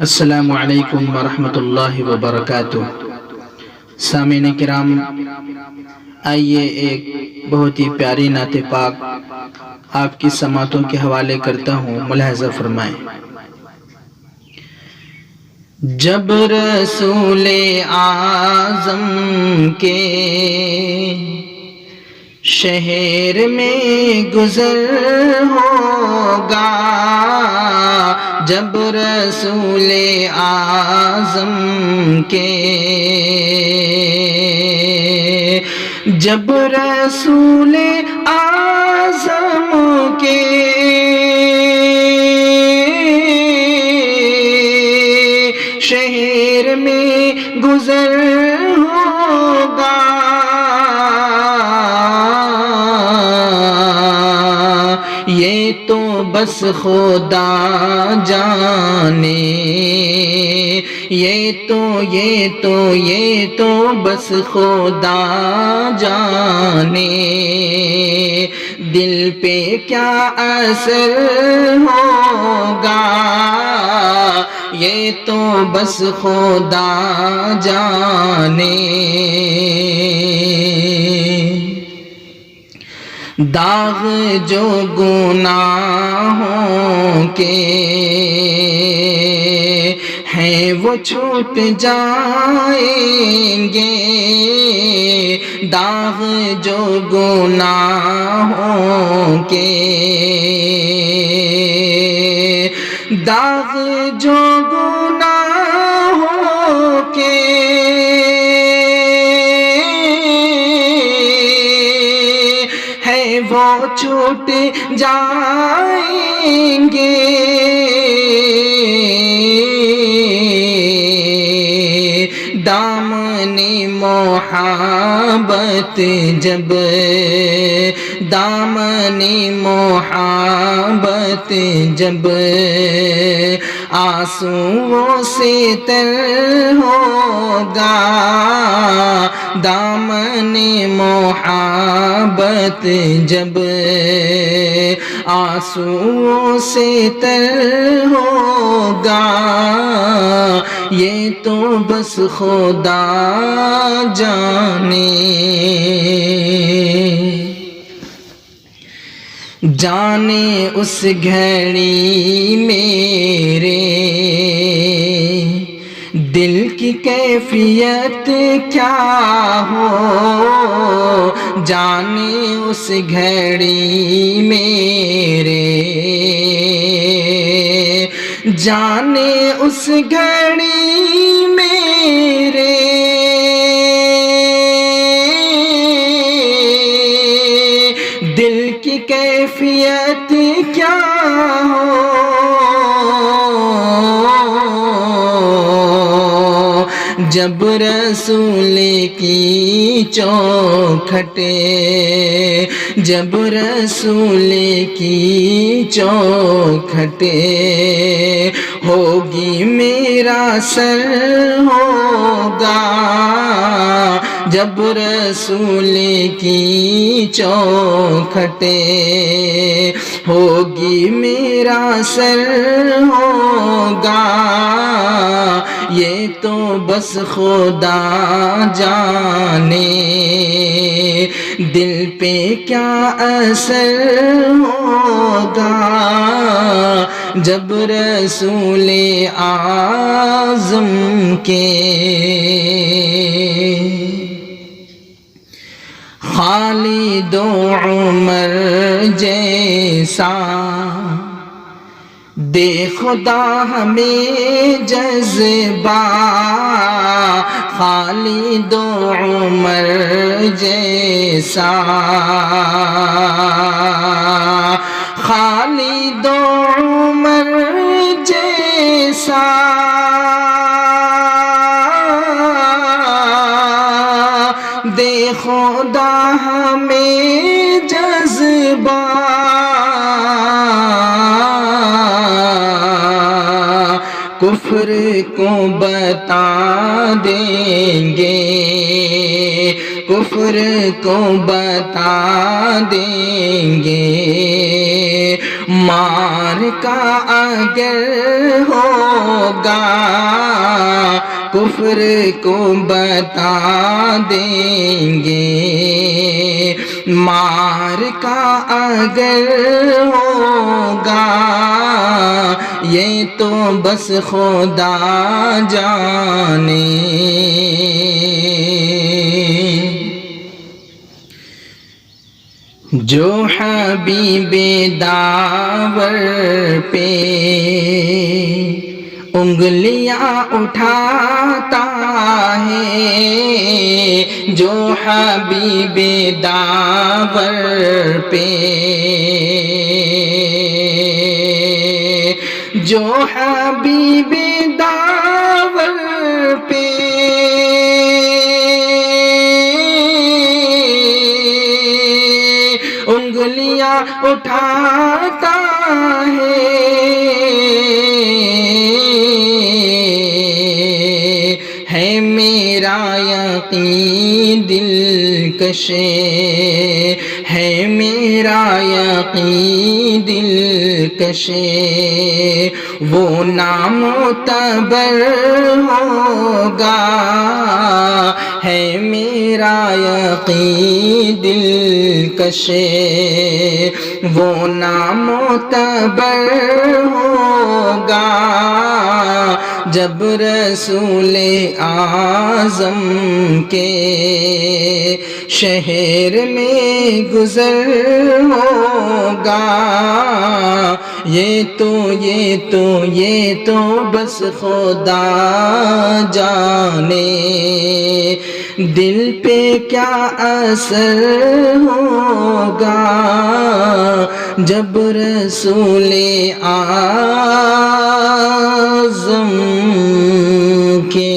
السلام علیکم ورحمۃ اللہ وبرکاتہ۔ سامعین کرام، آئیے ایک بہت ہی پیاری نعت پاک آپ کی سماعتوں کے حوالے کرتا ہوں، ملاحظہ فرمائیں۔ جب رسول اعظم کے شہر میں گزر ہوگا، جب رسول اعظم کے جب رسول اعظم کے شہر میں گزر ہوگا، یہ تو بس خدا جانے، یہ تو بس خدا جانے، دل پہ کیا اثر ہوگا، یہ تو بس خدا جانے۔ داغ جو گناہوں کے ہیں وہ چھوٹ جائیں گے، داغ جو گناہوں کے داغ جو گناہوں کے ہے وہ چھوٹ جائیں گے، دامن محبت جب دامن محبت جب آنسوؤں سے تر ہوگا، دامن محبت جب آنسوؤں سے تر ہوگا، یہ تو بس خدا جانے۔ جانے اس گھڑی میرے دل کی کیفیت کیا ہو، جانے اس گھڑی میرے جانے اس گھڑی میرے دل کی کیفیت کیا ہو، جب رسول کی چوکھٹ جب رسول کی چوکھٹ ہوگی میرا سر ہوگا، جب رسول کی چوکھٹ ہوگی میرا سر ہوگا، یہ تو بس خدا جانے، دل پہ کیا اثر ہوگا، جب رسول اعظم کے خالد و عمر جیسا دے خدا ہمیں جذبہ، خالد و عمر جیسا خالد و عمر جیسا دے خدا ہمیں جذبہ، کفر کو بتا دیں گے، کفر کو بتا دیں گے، مار کا اگر ہوگا کفر کو بتا دیں گے، مار کا اگر ہوگا یہ تو بس خدا جانے۔ جو حبیب داور پہ انگلیاں اٹھاتا ہے، جو حبیب داور پہ، جو حبیب داور پہ انگلیاں اٹھاتا ہے میرا یقین دلکش، ہے میرا یقین دلکش، وہ نامعتبر ہوگا، ہے میرا یقین دلکش، وہ نامعتبر ہوگا، جب رسول اعظم کے شہر میں گزر ہوگا، یہ تو بس خدا جانے، دل پہ کیا اثر ہوگا جب رسول اعظم کے